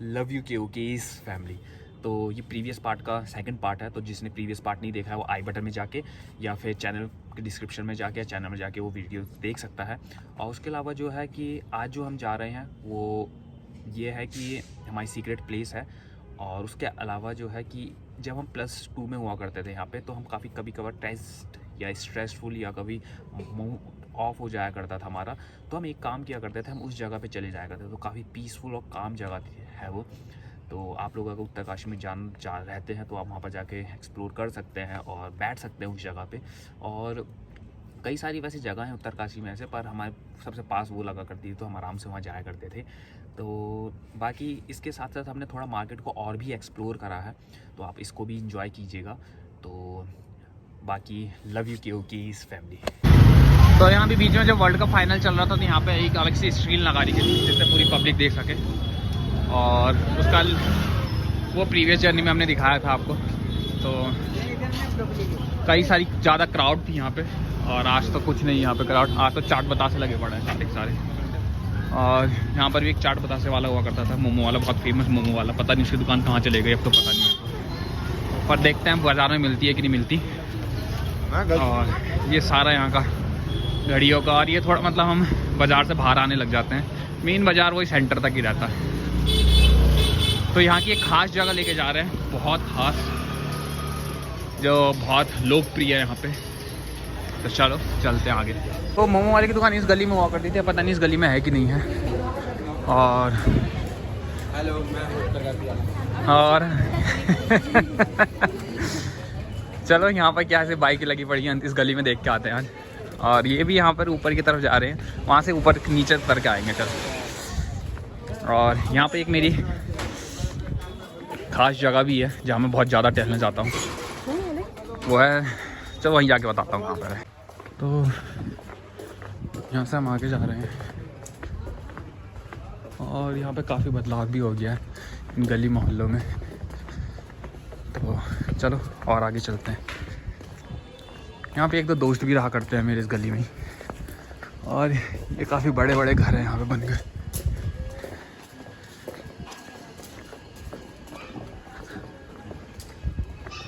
Love you केओकेस family. तो ये previous part का सेकंड पार्ट है, तो जिसने प्रीवियस पार्ट नहीं देखा है वो आई बटन में जाके या फिर चैनल के डिस्क्रिप्शन में जाके चैनल में जाके वो वीडियो देख सकता है। और उसके अलावा जो है कि आज जो हम जा रहे हैं वो ये है कि हमारी सीक्रेट प्लेस है। और उसके अलावा जो है कि जब हम +2 में हुआ करते थे यहाँ पे, तो हम काफ़ी कभी कभार टेस्ट या स्ट्रेसफुल या कभी मूड ऑफ हो जाया करता था हमारा, तो हम एक काम किया करते थे, हम उस जगह पे चले जाया करते थे। तो काफ़ी पीसफुल और काम जगह है वो। तो आप लोग अगर उत्तरकाशी में जा रहते हैं तो आप वहाँ पर जाके एक्सप्लोर कर सकते हैं और बैठ सकते हैं उस जगह पे। और कई सारी वैसी जगह हैं उत्तरकाशी में ऐसे, पर हमारे सबसे पास वो लगा करती थी तो हम आराम से वहाँ जाया करते थे। तो बाकी इसके साथ साथ हमने थोड़ा मार्केट को और भी एक्सप्लोर करा है, तो आप इसको भी इंजॉय कीजिएगा। तो बाकी लव यू केओकेस फैमिली। तो यहाँ भी बीच में जब वर्ल्ड कप फाइनल चल रहा था तो यहाँ पे एक अलग सी स्क्रीन लगा दी थी जिससे पूरी पब्लिक देख सके। और उसका वो प्रीवियस जर्नी में हमने दिखाया था आपको। तो कई सारी ज़्यादा क्राउड थी यहाँ पे, और आज तो कुछ नहीं यहाँ पे क्राउड। आज तो चाट बतासे लगे पड़े हैं सारे। और यहाँ पर भी एक चाट बतासे वाला हुआ करता था, मोमो वाला, बहुत फेमस मोमो वाला। पता नहीं उसकी दुकान कहाँ चले गई अब तो पता नहीं, पर देखते हैं बाज़ार में मिलती है कि नहीं मिलती। और ये सारा यहाँ का घड़ियों का, और ये थोड़ा मतलब हम बाज़ार से बाहर आने लग जाते हैं। मेन बाज़ार वही सेंटर तक ही रहता है। तो यहाँ की एक ख़ास जगह लेके जा रहे हैं, बहुत ख़ास, जो बहुत लोकप्रिय है यहाँ पे। तो चलो चलते हैं आगे। तो मोमो वाले की दुकान इस गली में हुआ करती थी, पता नहीं इस गली में है कि नहीं है। और हेलो, मैं और चलो यहाँ पर क्या ऐसे बाइक लगी पड़ी है, इस गली में देख के आते हैं आज। और ये भी यहाँ पर ऊपर की तरफ जा रहे हैं, वहाँ से ऊपर नीचे उतर के आएंगे। चलो, और यहाँ पे एक मेरी ख़ास जगह भी है जहाँ मैं बहुत ज़्यादा टहलने जाता हूँ, वो है, चलो वहीं जाके बताता हूँ कहाँ पर है। तो यहाँ से हम आगे जा रहे हैं, और यहाँ पे काफ़ी बदलाव भी हो गया है इन गली मोहल्लों में। तो चलो और आगे चलते हैं। यहाँ पे एक दो दोस्त भी रहा करते हैं मेरे इस गली में ही, और ये काफ़ी बड़े बड़े घर हैं यहाँ पे बन गए।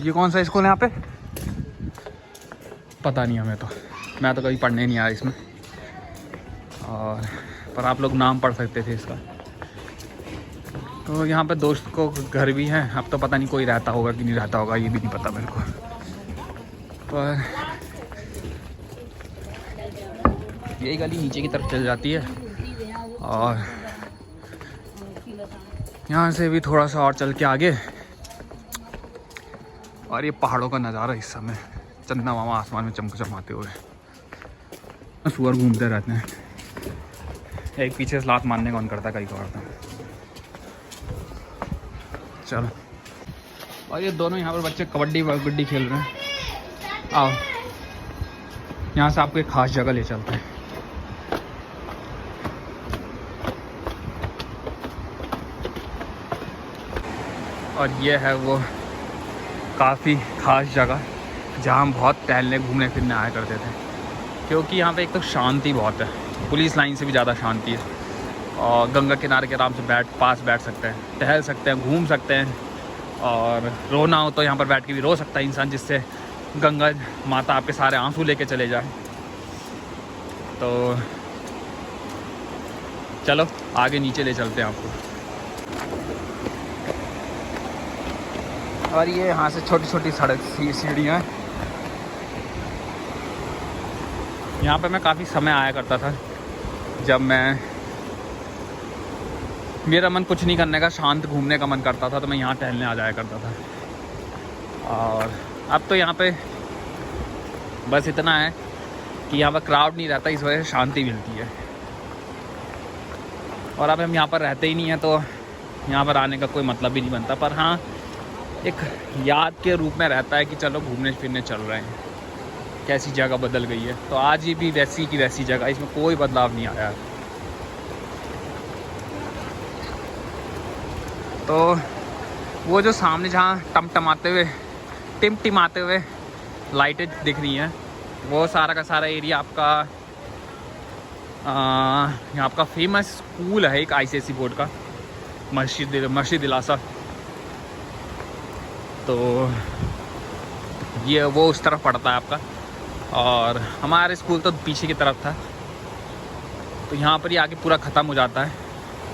ये कौन सा स्कूल है यहाँ पे पता नहीं हमें, तो मैं तो कभी पढ़ने नहीं आया इसमें। और पर आप लोग नाम पढ़ सकते थे इसका। तो यहाँ पे दोस्त को घर भी हैं, अब तो पता नहीं कोई रहता होगा कि नहीं रहता होगा, ये भी नहीं पता मेरे को। पर यही गली नीचे की तरफ चल जाती है, और यहाँ से भी थोड़ा सा और चल के आगे, और ये पहाड़ों का नज़ारा इस समय, चंदा मामा आसमान में चमकते हुए। सुअर घूमते रहते हैं, एक पीछे से लात मारने का मन करता है कई बार। चलो, और ये दोनों यहाँ पर बच्चे कबड्डी खेल रहे हैं। आओ, यहाँ से आपको एक ख़ास जगह ले चलते हैं। और ये है वो काफ़ी ख़ास जगह जहाँ हम बहुत टहलने घूमने फिरने आया करते थे, क्योंकि यहाँ पे एक तो शांति बहुत है, पुलिस लाइन से भी ज़्यादा शांति है। और गंगा किनारे के आराम से पास बैठ सकते हैं, टहल सकते हैं, घूम सकते हैं। और रोना हो तो यहाँ पर बैठ के भी रो सकता है इंसान, जिससे गंगा माता आपके सारे आंसू लेके चले जाए। तो चलो आगे नीचे ले चलते हैं आपको। और ये यहाँ से छोटी छोटी सड़क सीढ़ियाँ हैं। यहाँ पे मैं काफ़ी समय आया करता था, जब मेरा मन कुछ नहीं करने का, शांत घूमने का मन करता था, तो मैं यहाँ टहलने आ जाया करता था। और अब तो यहाँ पे बस इतना है कि यहाँ पर क्राउड नहीं रहता, इस वजह से शांति मिलती है। और अब हम यहाँ पर रहते ही नहीं हैं, तो यहाँ पर आने का कोई मतलब भी नहीं बनता। पर हाँ, एक याद के रूप में रहता है कि चलो घूमने फिरने चल रहे हैं, कैसी जगह बदल गई है। तो आज ये भी वैसी की वैसी जगह, इसमें कोई बदलाव नहीं आया। तो वो जो सामने जहाँ टिमटिमाते हुए लाइटें दिख रही हैं, वो सारा का सारा एरिया आपका यहाँ आपका फेमस स्कूल है एक ICSE बोर्ड का, मस्जिद इलासा। तो ये वो उस तरफ पड़ता है आपका, और हमारा स्कूल तो पीछे की तरफ था। तो यहाँ पर ही आगे पूरा ख़त्म हो जाता है,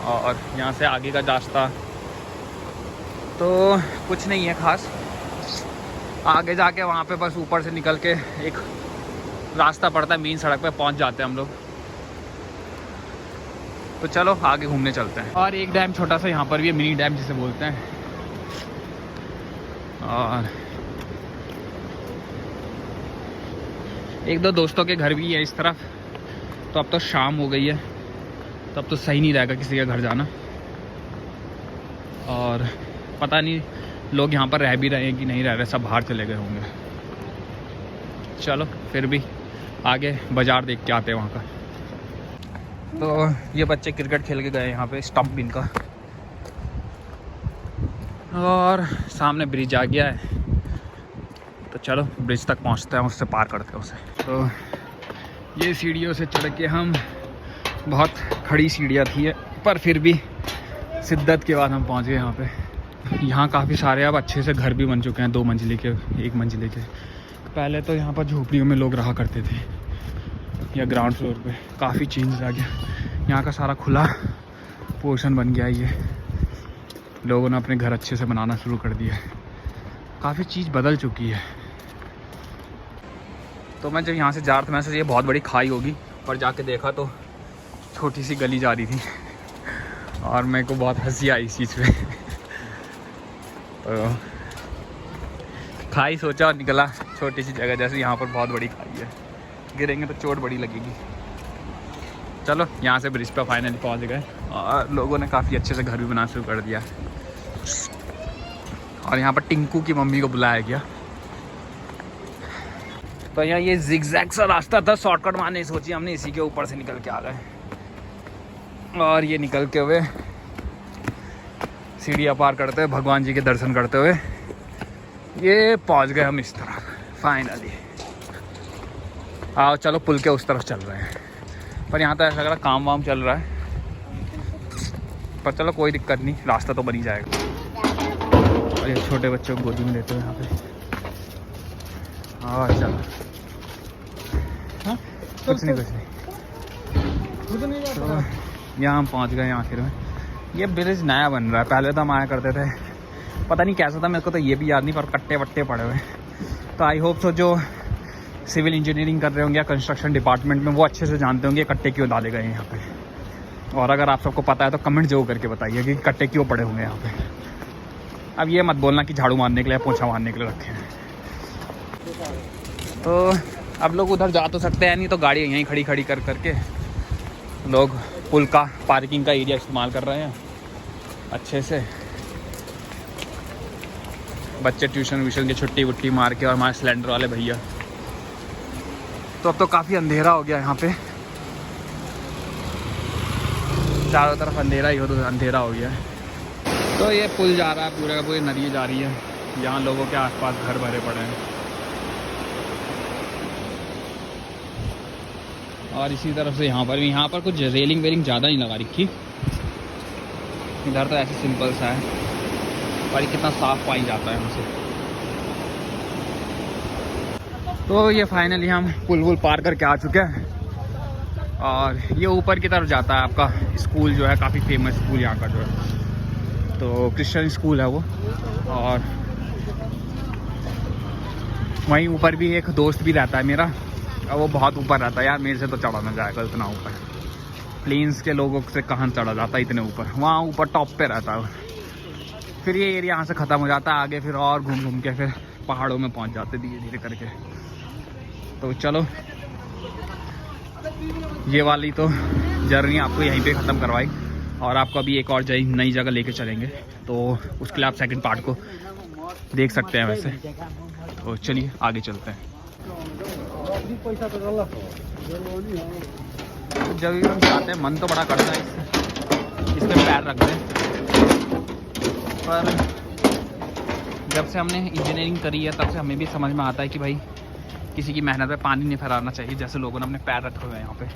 और यहाँ से आगे का रास्ता तो कुछ नहीं है ख़ास। आगे जाके वहाँ पे बस ऊपर से निकल के एक रास्ता पड़ता है, मेन सड़क पे पहुँच जाते हैं हम लोग। तो चलो आगे घूमने चलते हैं। और एक डैम छोटा सा यहाँ पर भी है, मिनी डैम जिसे बोलते हैं। और एक दो दोस्तों के घर भी है इस तरफ। तो अब तो शाम हो गई है, तो अब तो सही नहीं रहेगा किसी के घर जाना। और पता नहीं लोग यहाँ पर रह भी रहे हैं कि नहीं रह रहे, सब बाहर चले गए होंगे। चलो फिर भी आगे बाज़ार देख के आते हैं वहाँ का। तो ये बच्चे क्रिकेट खेल के गए यहाँ पे, स्टंप बिन का। और सामने ब्रिज आ गया है, तो चलो ब्रिज तक पहुँचते हैं, उससे पार करते हैं उसे। तो ये सीढ़ियों से चढ़ के हम, बहुत खड़ी सीढ़ियाँ थी पर फिर भी शिद्दत के बाद हम पहुँच गए यहाँ पे। यहाँ काफ़ी सारे अब अच्छे से घर भी बन चुके हैं, 2 मंजिले के, 1 मंजिले के। पहले तो यहाँ पर झोपड़ियों में लोग रहा करते थे, या ग्राउंड फ्लोर पे। काफ़ी चेंज आ गया, यहाँ का सारा खुला पोर्शन बन गया। ये लोगों ने अपने घर अच्छे से बनाना शुरू कर दिया, काफ़ी चीज़ बदल चुकी है। तो मैं जब यहाँ से जा रहा था, मैं से ये बहुत बड़ी खाई होगी, पर जाके देखा तो छोटी सी गली जा रही थी, और मेरे को बहुत हंसी आई इस चीज़ पे। तो खाई सोचा और निकला छोटी सी जगह, जैसे यहाँ पर बहुत बड़ी खाई है, गिरेंगे तो चोट बड़ी लगेगी। चलो यहाँ से ब्रिज पे फाइनली पहुँच गए, और लोगों ने काफ़ी अच्छे से घर भी बनाना शुरू कर दिया। और यहाँ पर टिंकू की मम्मी को बुलाया गया। तो यहाँ ये जिगजैग सा रास्ता था, शॉर्टकट मारने सोची हमने, इसी के ऊपर से निकल के आ गए। और ये निकल के हुए सीढ़ियाँ पार करते हुए, भगवान जी के दर्शन करते हुए ये पहुँच गए हम इस तरफ फाइनली। आओ चलो पुल के उस तरफ चल रहे हैं, पर यहाँ तो ऐसा लग रहा काम वाम चल रहा है, पर चलो कोई दिक्कत नहीं, रास्ता तो बन ही जाएगा। और ये छोटे बच्चों को गोदी में लेते हुए यहाँ पे। हाँ चलो, कुछ नहीं तो यहाँ हम पहुँच गए आखिर में। ये ब्रिज नया बन रहा है, पहले तो हम आया करते थे, पता नहीं कैसा था, मेरे को तो ये भी याद नहीं, पर कट्टे वट्टे पड़े हुए। तो आई होप सो जो सिविल इंजीनियरिंग कर रहे होंगे या कंस्ट्रक्शन डिपार्टमेंट में, वो अच्छे से जानते होंगे कट्टे क्यों डाले गए हैं यहाँ पे। और अगर आप सबको पता है तो कमेंट जरूर करके बताइए कि कट्टे क्यों पड़े होंगे यहाँ पे। अब ये मत बोलना कि झाड़ू मारने के लिए, पोछा मारने के लिए रखे हैं। तो अब लोग उधर जा तो सकते हैं नहीं, तो गाड़ी यहीं खड़ी कर करके लोग पुल का पार्किंग का एरिया इस्तेमाल कर रहे हैं अच्छे से। बच्चे ट्यूशन की छुट्टी वुट्टी मार के, और हमारे सिलेंडर वाले भैया। तो अब तो काफ़ी अंधेरा हो गया यहाँ पे, चारों तरफ अंधेरा ही हो, तो अंधेरा हो गया है। तो ये पुल जा रहा है, पूरे का पूरी नदी जा रही है, यहाँ लोगों के आसपास घर भरे पड़े हैं। और इसी तरफ से यहाँ पर कुछ रेलिंग वेलिंग ज़्यादा नहीं लगा रखी, इधर तो ऐसे सिंपल सा है, पर कितना साफ पानी जाता है यहाँ से। तो ये फाइनली हम पुल पार करके आ चुके हैं, और ये ऊपर की तरफ जाता है आपका स्कूल, जो है काफ़ी फेमस स्कूल यहाँ का जो है, तो क्रिश्चियन स्कूल है वो। और वहीं ऊपर भी एक दोस्त भी रहता है मेरा, और वो बहुत ऊपर रहता है यार, मेरे से तो चढ़ा ना जाएगा इतना ऊपर, प्लेन्स के लोगों से कहाँ चढ़ा जाता है इतने ऊपर, वहाँ ऊपर टॉप पे रहता है। फिर ये एरिया यहाँ से ख़त्म हो जाता है, आगे फिर और घूम के फिर पहाड़ों में पहुँच जाते धीरे धीरे करके। तो चलो ये वाली तो जर्नी आपको यहीं पे ख़त्म करवाई, और आपको अभी एक और नई जगह लेके चलेंगे, तो उसके लिए आप सेकंड पार्ट को देख सकते हैं वैसे। तो चलिए आगे चलते हैं। जब भी हम जाते हैं मन तो बड़ा करता है इस पे पैर रख दें, पर जब से हमने इंजीनियरिंग करी है तब से हमें भी समझ में आता है कि भाई किसी की मेहनत पे पानी नहीं फैलाना चाहिए। जैसे लोगों ने अपने पैर रखे हुए हैं यहाँ पे,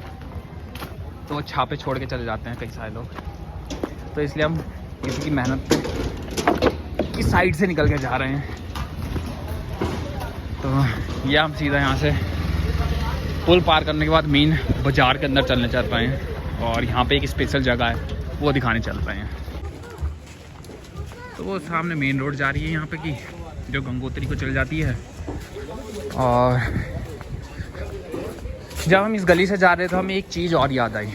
तो वो छापे छोड़ के चले जाते हैं कई सारे लोग, तो इसलिए हम किसी की मेहनत की साइड से निकल के जा रहे हैं। तो ये हम सीधा यहाँ से पुल पार करने के बाद मेन बाज़ार के अंदर चल रहे हैं और यहाँ पे एक स्पेशल जगह है वो दिखाने चल रहे हैं। तो वो सामने मेन रोड जा रही है यहाँ पे की, जो गंगोत्री को चल जाती है। और जब हम इस गली से जा रहे थे तो हमें एक चीज़ और याद आई।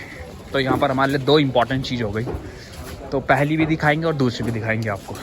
तो यहाँ पर हमारे लिए 2 इम्पॉर्टेंट चीज़ हो गई। तो पहली भी दिखाएंगे और दूसरी भी दिखाएंगे आपको।